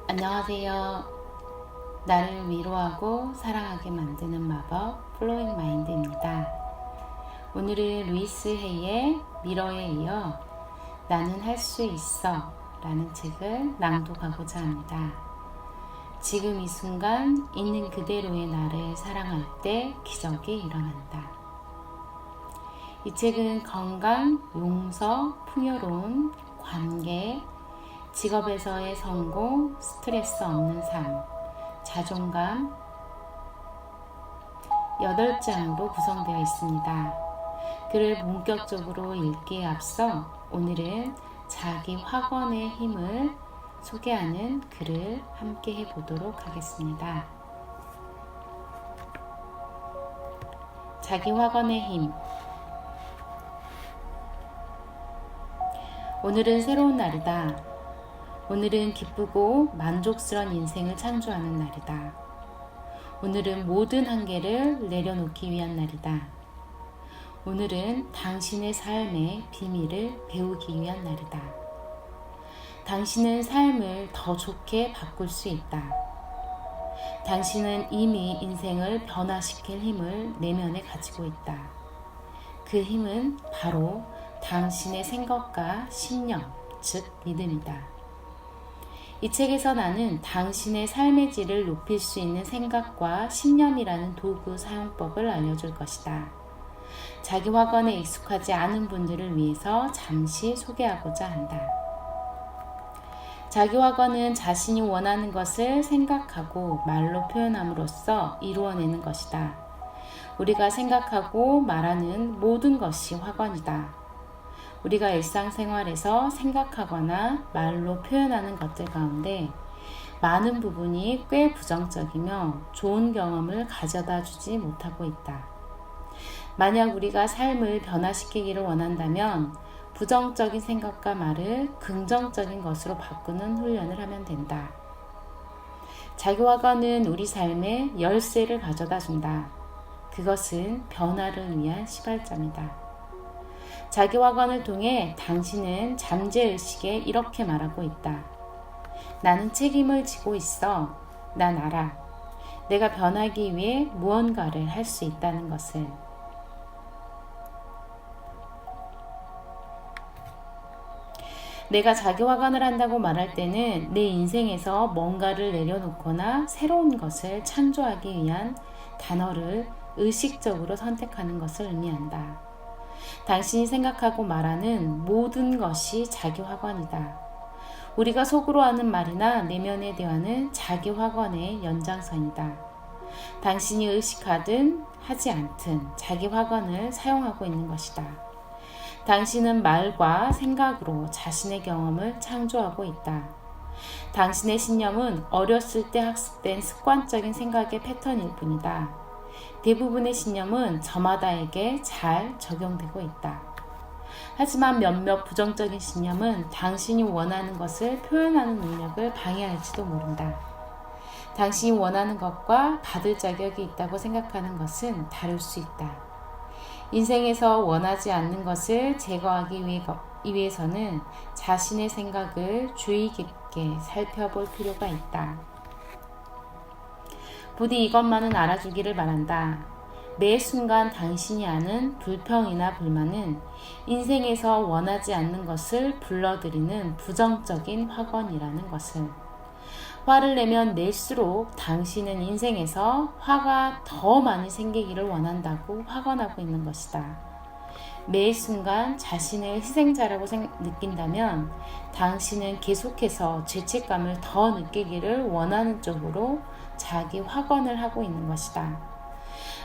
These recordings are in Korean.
안녕하세요. 나를 위로하고 사랑하게 만드는 마법 플로잉 마인드입니다. 오늘은 루이스 헤이의 미러에 이어 나는 할 수 있어 라는 책을 낭독하고자 합니다. 지금 이 순간 있는 그대로의 나를 사랑할 때 기적이 일어난다. 이 책은 건강, 용서, 풍요로운, 관계, 직업에서의 성공, 스트레스 없는 삶, 자존감 8장으로 구성되어 있습니다. 글을 본격적으로 읽기에 앞서 오늘은 자기 확언의 힘을 소개하는 글을 함께 해보도록 하겠습니다. 자기 확언의 힘. 오늘은 새로운 날이다. 오늘은 기쁘고 만족스러운 인생을 창조하는 날이다. 오늘은 모든 한계를 내려놓기 위한 날이다. 오늘은 당신의 삶의 비밀을 배우기 위한 날이다. 당신은 삶을 더 좋게 바꿀 수 있다. 당신은 이미 인생을 변화시킬 힘을 내면에 가지고 있다. 그 힘은 바로 당신의 생각과 신념, 즉 믿음이다. 이 책에서 나는 당신의 삶의 질을 높일 수 있는 생각과 신념이라는 도구 사용법을 알려줄 것이다. 자기 확언에 익숙하지 않은 분들을 위해서 잠시 소개하고자 한다. 자기 확언은 자신이 원하는 것을 생각하고 말로 표현함으로써 이루어내는 것이다. 우리가 생각하고 말하는 모든 것이 확언이다. 우리가 일상생활에서 생각하거나 말로 표현하는 것들 가운데 많은 부분이 꽤 부정적이며 좋은 경험을 가져다 주지 못하고 있다. 만약 우리가 삶을 변화시키기를 원한다면 부정적인 생각과 말을 긍정적인 것으로 바꾸는 훈련을 하면 된다. 자기 확언은 우리 삶에 열쇠를 가져다 준다. 그것은 변화를 위한 시발점이다. 자기 확언을 통해 당신은 잠재의식에 이렇게 말하고 있다. 나는 책임을 지고 있어. 난 알아. 내가 변하기 위해 무언가를 할 수 있다는 것을. 내가 자기 확언을 한다고 말할 때는 내 인생에서 뭔가를 내려놓거나 새로운 것을 창조하기 위한 단어를 의식적으로 선택하는 것을 의미한다. 당신이 생각하고 말하는 모든 것이 자기 확언이다. 우리가 속으로 하는 말이나 내면의 대화는 자기 확언의 연장선이다. 당신이 의식하든 하지 않든 자기 확언을 사용하고 있는 것이다. 당신은 말과 생각으로 자신의 경험을 창조하고 있다. 당신의 신념은 어렸을 때 학습된 습관적인 생각의 패턴일 뿐이다. 대부분의 신념은 저마다에게 잘 적용되고 있다. 하지만 몇몇 부정적인 신념은 당신이 원하는 것을 표현하는 능력을 방해할지도 모른다. 당신이 원하는 것과 받을 자격이 있다고 생각하는 것은 다를 수 있다. 인생에서 원하지 않는 것을 제거하기 위해서는 자신의 생각을 주의 깊게 살펴볼 필요가 있다. 부디 이것만은 알아주기를 바란다. 매 순간 당신이 아는 불평이나 불만은 인생에서 원하지 않는 것을 불러들이는 부정적인 확언이라는 것을. 화를 내면 낼수록 당신은 인생에서 화가 더 많이 생기기를 원한다고 확언하고 있는 것이다. 매 순간 자신을 희생자라고 느낀다면 당신은 계속해서 죄책감을 더 느끼기를 원하는 쪽으로 자기 확언을 하고 있는 것이다.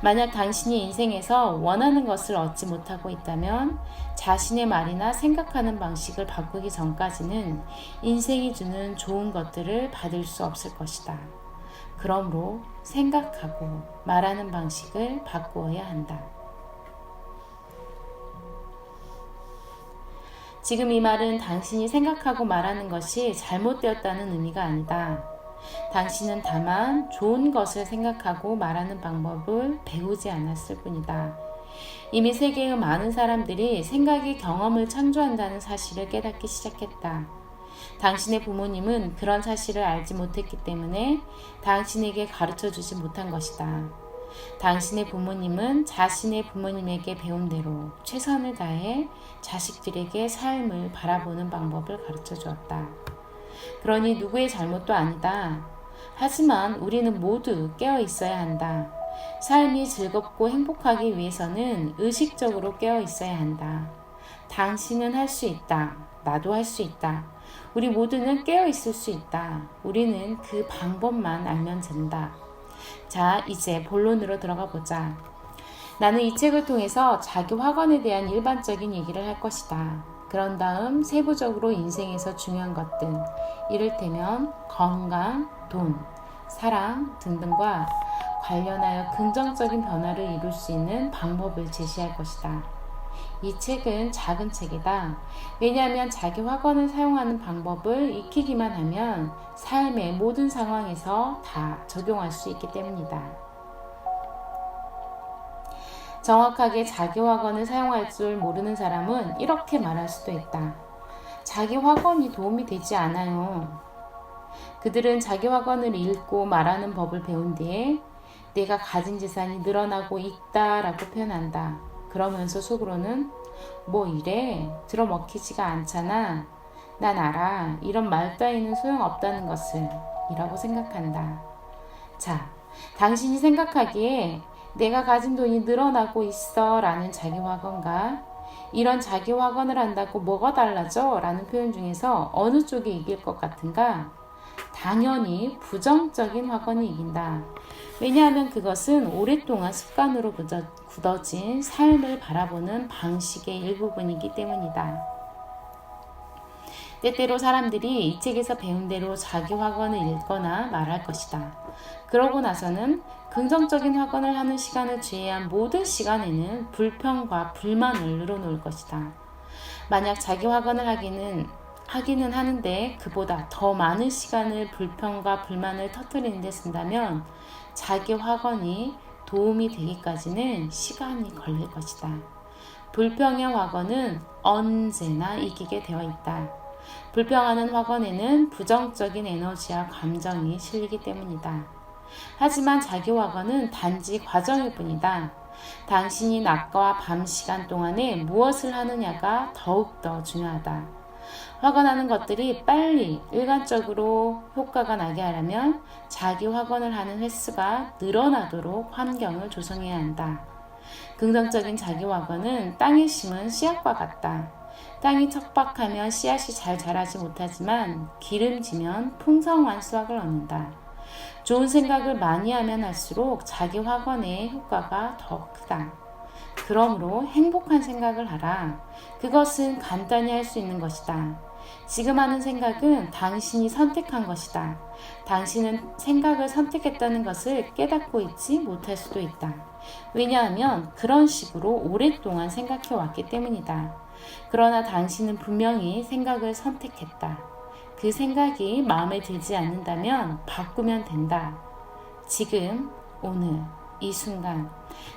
만약 당신이 인생에서 원하는 것을 얻지 못하고 있다면 자신의 말이나 생각하는 방식을 바꾸기 전까지는 인생이 주는 좋은 것들을 받을 수 없을 것이다. 그러므로 생각하고 말하는 방식을 바꾸어야 한다. 지금 이 말은 당신이 생각하고 말하는 것이 잘못되었다는 의미가 아니다. 당신은 다만 좋은 것을 생각하고 말하는 방법을 배우지 않았을 뿐이다. 이미 세계의 많은 사람들이 생각이 경험을 창조한다는 사실을 깨닫기 시작했다. 당신의 부모님은 그런 사실을 알지 못했기 때문에 당신에게 가르쳐 주지 못한 것이다. 당신의 부모님은 자신의 부모님에게 배운 대로 최선을 다해 자식들에게 삶을 바라보는 방법을 가르쳐 주었다. 그러니 누구의 잘못도 아니다. 하지만 우리는 모두 깨어 있어야 한다. 삶이 즐겁고 행복하기 위해서는 의식적으로 깨어 있어야 한다. 당신은 할 수 있다. 나도 할 수 있다. 우리 모두는 깨어 있을 수 있다. 우리는 그 방법만 알면 된다. 자, 이제 본론으로 들어가 보자. 나는 이 책을 통해서 자기 확언에 대한 일반적인 얘기를 할 것이다. 그런 다음 세부적으로 인생에서 중요한 것들, 이를테면 건강, 돈, 사랑 등등과 관련하여 긍정적인 변화를 이룰 수 있는 방법을 제시할 것이다. 이 책은 작은 책이다. 왜냐하면 자기 확언을 사용하는 방법을 익히기만 하면 삶의 모든 상황에서 다 적용할 수 있기 때문이다. 정확하게 자기 확언을 사용할 줄 모르는 사람은 이렇게 말할 수도 있다. 자기 확언이 도움이 되지 않아요. 그들은 자기 확언을 읽고 말하는 법을 배운 뒤에 내가 가진 재산이 늘어나고 있다라고 표현한다. 그러면서 속으로는 뭐 이래? 들어먹히지가 않잖아. 난 알아. 이런 말 따위는 소용없다는 것을 이라고 생각한다. 자, 당신이 생각하기에 내가 가진 돈이 늘어나고 있어 라는 자기 확언과 이런 자기 확언을 한다고 뭐가 달라져? 라는 표현 중에서 어느 쪽이 이길 것 같은가? 당연히 부정적인 확언이 이긴다. 왜냐하면 그것은 오랫동안 습관으로 굳어진 삶을 바라보는 방식의 일부분이기 때문이다. 때때로 사람들이 이 책에서 배운 대로 자기 확언을 읽거나 말할 것이다. 그러고 나서는 긍정적인 확언을 하는 시간을 제외한 모든 시간에는 불평과 불만을 늘어놓을 것이다. 만약 자기 확언을 하기는 하는데 그보다 더 많은 시간을 불평과 불만을 터뜨리는 데 쓴다면 자기 확언이 도움이 되기까지는 시간이 걸릴 것이다. 불평의 확언은 언제나 이기게 되어 있다. 불평하는 확언에는 부정적인 에너지와 감정이 실리기 때문이다. 하지만 자기 확언은 단지 과정일 뿐이다. 당신이 낮과 밤 시간 동안에 무엇을 하느냐가 더욱더 중요하다. 확언하는 것들이 빨리 일관적으로 효과가 나게 하려면 자기 확언을 하는 횟수가 늘어나도록 환경을 조성해야 한다. 긍정적인 자기 확언은 땅에 심은 씨앗과 같다. 땅이 척박하면 씨앗이 잘 자라지 못하지만 기름지면 풍성한 수확을 얻는다. 좋은 생각을 많이 하면 할수록 자기 확언의 효과가 더 크다. 그러므로 행복한 생각을 하라. 그것은 간단히 할 수 있는 것이다. 지금 하는 생각은 당신이 선택한 것이다. 당신은 생각을 선택했다는 것을 깨닫고 있지 못할 수도 있다. 왜냐하면 그런 식으로 오랫동안 생각해 왔기 때문이다. 그러나 당신은 분명히 생각을 선택했다. 그 생각이 마음에 들지 않는다면 바꾸면 된다. 지금, 오늘, 이 순간,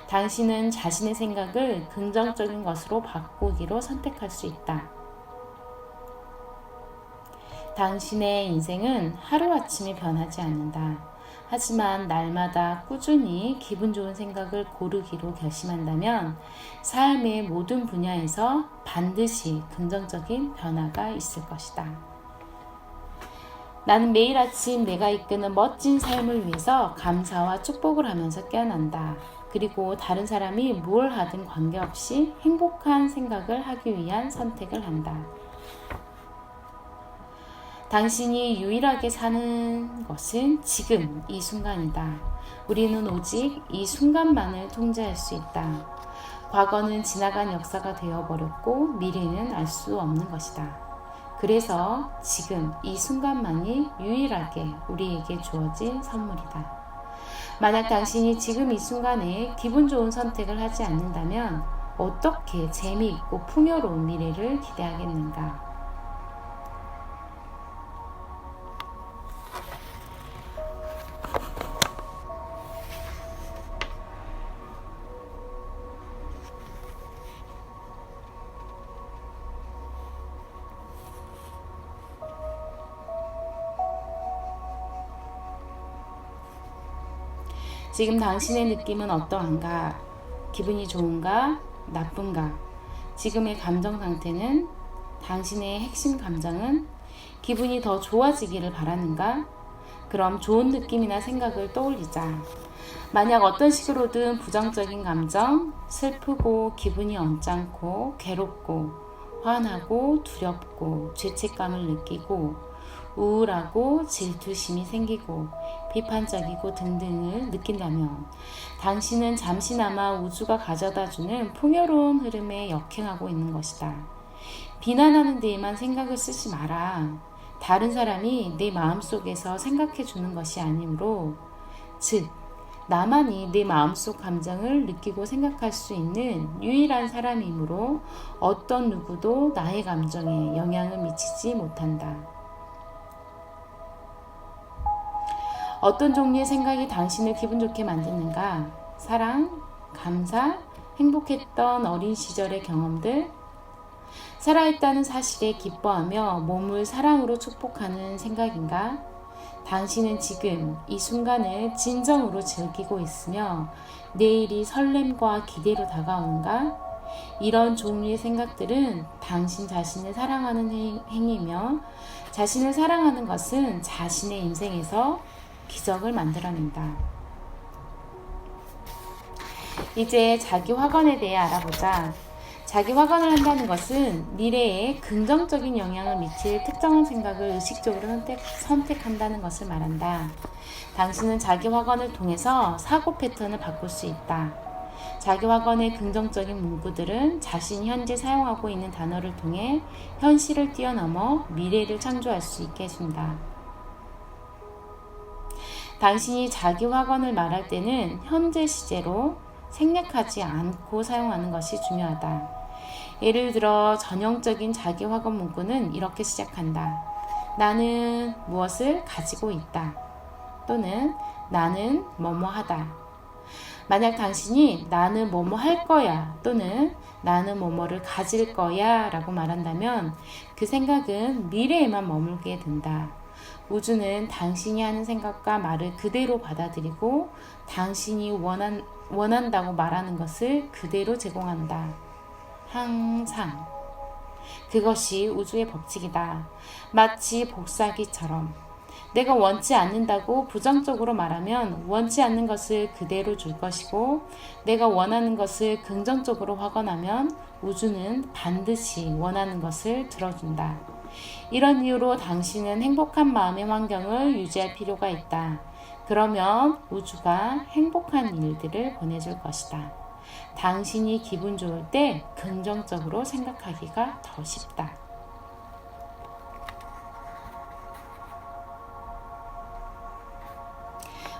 당신은 자신의 생각을 긍정적인 것으로 바꾸기로 선택할 수 있다. 당신의 인생은 하루아침에 변하지 않는다. 하지만 날마다 꾸준히 기분 좋은 생각을 고르기로 결심한다면 삶의 모든 분야에서 반드시 긍정적인 변화가 있을 것이다. 나는 매일 아침 내가 이끄는 멋진 삶을 위해서 감사와 축복을 하면서 깨어난다. 그리고 다른 사람이 뭘 하든 관계없이 행복한 생각을 하기 위한 선택을 한다. 당신이 유일하게 사는 것은 지금 이 순간이다. 우리는 오직 이 순간만을 통제할 수 있다. 과거는 지나간 역사가 되어버렸고 미래는 알 수 없는 것이다. 그래서 지금 이 순간만이 유일하게 우리에게 주어진 선물이다. 만약 당신이 지금 이 순간에 기분 좋은 선택을 하지 않는다면 어떻게 재미있고 풍요로운 미래를 기대하겠는가? 지금 당신의 느낌은 어떠한가? 기분이 좋은가? 나쁜가? 지금의 감정 상태는? 당신의 핵심 감정은? 기분이 더 좋아지기를 바라는가? 그럼 좋은 느낌이나 생각을 떠올리자. 만약 어떤 식으로든 부정적인 감정, 슬프고 기분이 언짢고 괴롭고 화나고 두렵고 죄책감을 느끼고 우울하고 질투심이 생기고 비판적이고 등등을 느낀다면 당신은 잠시나마 우주가 가져다주는 풍요로운 흐름에 역행하고 있는 것이다. 비난하는 데에만 생각을 쓰지 마라. 다른 사람이 내 마음속에서 생각해 주는 것이 아니므로, 즉 나만이 내 마음속 감정을 느끼고 생각할 수 있는 유일한 사람이므로 어떤 누구도 나의 감정에 영향을 미치지 못한다. 어떤 종류의 생각이 당신을 기분 좋게 만드는가? 사랑, 감사, 행복했던 어린 시절의 경험들, 살아있다는 사실에 기뻐하며 몸을 사랑으로 축복하는 생각인가? 당신은 지금 이 순간을 진정으로 즐기고 있으며 내일이 설렘과 기대로 다가오는가? 이런 종류의 생각들은 당신 자신을 사랑하는 행위며, 자신을 사랑하는 것은 자신의 인생에서 기적을 만들어낸다. 이제 자기 확언에 대해 알아보자. 자기 확언을 한다는 것은 미래에 긍정적인 영향을 미칠 특정한 생각을 의식적으로 선택한다는 것을 말한다. 당신은 자기 확언을 통해서 사고 패턴을 바꿀 수 있다. 자기 확언의 긍정적인 문구들은 자신이 현재 사용하고 있는 단어를 통해 현실을 뛰어넘어 미래를 창조할 수 있게 해준다. 당신이 자기 확언을 말할 때는 현재 시제로 생략하지 않고 사용하는 것이 중요하다. 예를 들어 전형적인 자기 확언 문구는 이렇게 시작한다. 나는 무엇을 가지고 있다. 또는 나는 뭐뭐 하다. 만약 당신이 나는 뭐뭐 할 거야 또는 나는 뭐뭐를 가질 거야 라고 말한다면 그 생각은 미래에만 머물게 된다. 우주는 당신이 하는 생각과 말을 그대로 받아들이고 당신이 원한다고 말하는 것을 그대로 제공한다. 항상. 그것이 우주의 법칙이다. 마치 복사기처럼. 내가 원치 않는다고 부정적으로 말하면 원치 않는 것을 그대로 줄 것이고, 내가 원하는 것을 긍정적으로 확언하면 우주는 반드시 원하는 것을 들어준다. 이런 이유로 당신은 행복한 마음의 환경을 유지할 필요가 있다. 그러면 우주가 행복한 일들을 보내줄 것이다. 당신이 기분 좋을 때 긍정적으로 생각하기가 더 쉽다.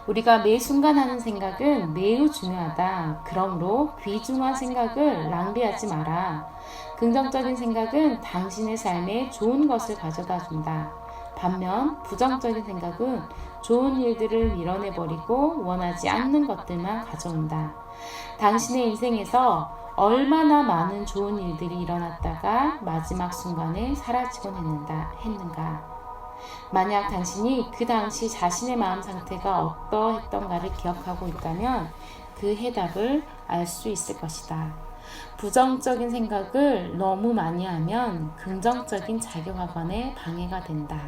우리가 매 순간 하는 생각은 매우 중요하다. 그러므로 귀중한 생각을 낭비하지 마라. 긍정적인 생각은 당신의 삶에 좋은 것을 가져다 준다. 반면 부정적인 생각은 좋은 일들을 밀어내버리고 원하지 않는 것들만 가져온다. 당신의 인생에서 얼마나 많은 좋은 일들이 일어났다가 마지막 순간에 사라지곤 했는가? 만약 당신이 그 당시 자신의 마음 상태가 어떠했던가를 기억하고 있다면 그 해답을 알 수 있을 것이다. 부정적인 생각을 너무 많이 하면 긍정적인 자기 확언에 방해가 된다.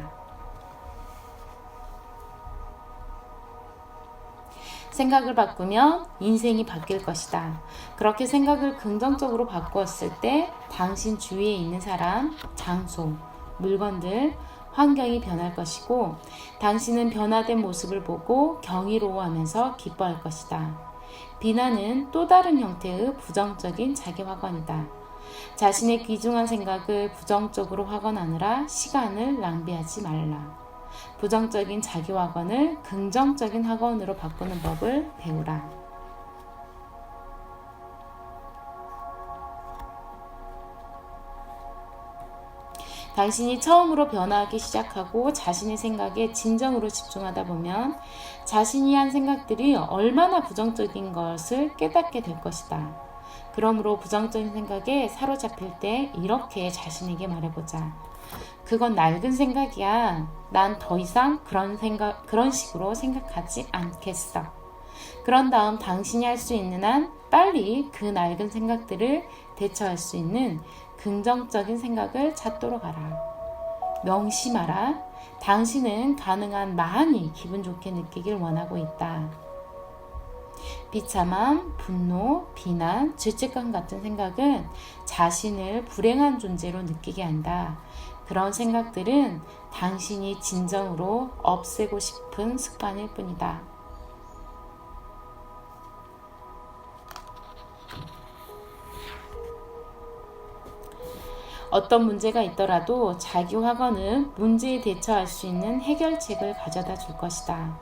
생각을 바꾸면 인생이 바뀔 것이다. 그렇게 생각을 긍정적으로 바꾸었을 때 당신 주위에 있는 사람, 장소, 물건들, 환경이 변할 것이고 당신은 변화된 모습을 보고 경이로워하면서 기뻐할 것이다. 비난은 또 다른 형태의 부정적인 자기 확언이다. 자신의 귀중한 생각을 부정적으로 확언하느라 시간을 낭비하지 말라. 부정적인 자기 확언을 긍정적인 확언으로 바꾸는 법을 배우라. 당신이 처음으로 변화하기 시작하고 자신의 생각에 진정으로 집중하다 보면 자신이 한 생각들이 얼마나 부정적인 것을 깨닫게 될 것이다. 그러므로 부정적인 생각에 사로잡힐 때 이렇게 자신에게 말해보자. 그건 낡은 생각이야. 난 더 이상 그런 식으로 생각하지 않겠어. 그런 다음 당신이 할 수 있는 한 빨리 그 낡은 생각들을 대처할 수 있는 긍정적인 생각을 찾도록 하라. 명심하라. 당신은 가능한 많이 기분 좋게 느끼길 원하고 있다. 비참함, 분노, 비난, 죄책감 같은 생각은 자신을 불행한 존재로 느끼게 한다. 그런 생각들은 당신이 진정으로 없애고 싶은 습관일 뿐이다. 어떤 문제가 있더라도 자기 확언은 문제에 대처할 수 있는 해결책을 가져다 줄 것이다.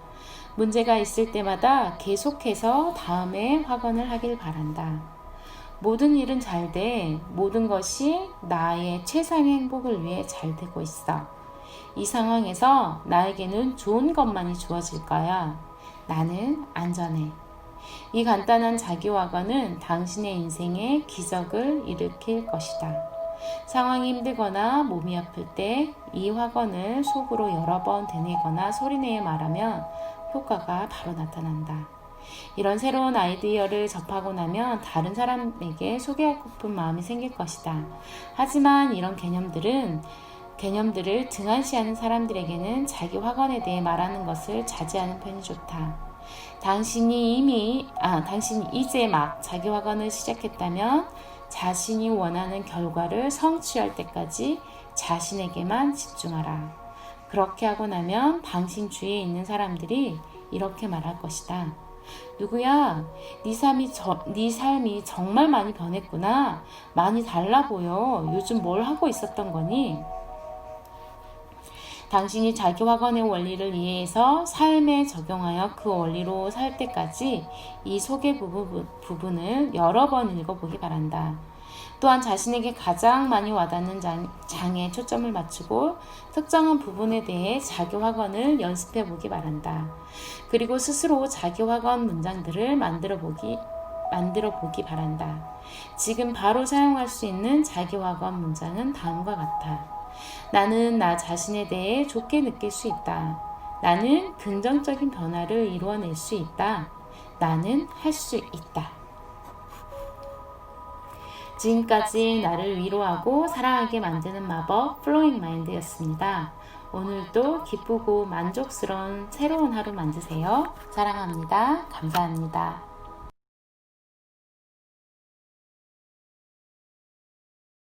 문제가 있을 때마다 계속해서 다음에 확언을 하길 바란다. 모든 일은 잘 돼. 모든 것이 나의 최상의 행복을 위해 잘 되고 있어. 이 상황에서 나에게는 좋은 것만이 주어질 거야. 나는 안전해. 이 간단한 자기 확언은 당신의 인생에 기적을 일으킬 것이다. 상황이 힘들거나 몸이 아플 때 이 확언을 속으로 여러 번 되뇌거나 소리내어 말하면 효과가 바로 나타난다. 이런 새로운 아이디어를 접하고 나면 다른 사람에게 소개하고픈 마음이 생길 것이다. 하지만 이런 개념들을 등한시하는 사람들에게는 자기 확언에 대해 말하는 것을 자제하는 편이 좋다. 당신이 이제 막 자기 확언을 시작했다면 자신이 원하는 결과를 성취할 때까지 자신에게만 집중하라. 그렇게 하고 나면 당신 주위에 있는 사람들이 이렇게 말할 것이다. 누구야? 네 삶이 정말 많이 변했구나. 많이 달라 보여. 요즘 뭘 하고 있었던 거니? 당신이 자기 확언의 원리를 이해해서 삶에 적용하여 그 원리로 살 때까지 이 소개 부분을 여러 번 읽어보기 바란다. 또한 자신에게 가장 많이 와닿는 장에 초점을 맞추고 특정한 부분에 대해 자기 확언을 연습해 보기 바란다. 그리고 스스로 자기 확언 문장들을 만들어 보기 바란다. 지금 바로 사용할 수 있는 자기 확언 문장은 다음과 같아. 나는 나 자신에 대해 좋게 느낄 수 있다. 나는 긍정적인 변화를 이루어낼 수 있다. 나는 할 수 있다. 지금까지 나를 위로하고 사랑하게 만드는 마법 플로잉 마인드였습니다. 오늘도 기쁘고 만족스러운 새로운 하루 만드세요. 사랑합니다. 감사합니다.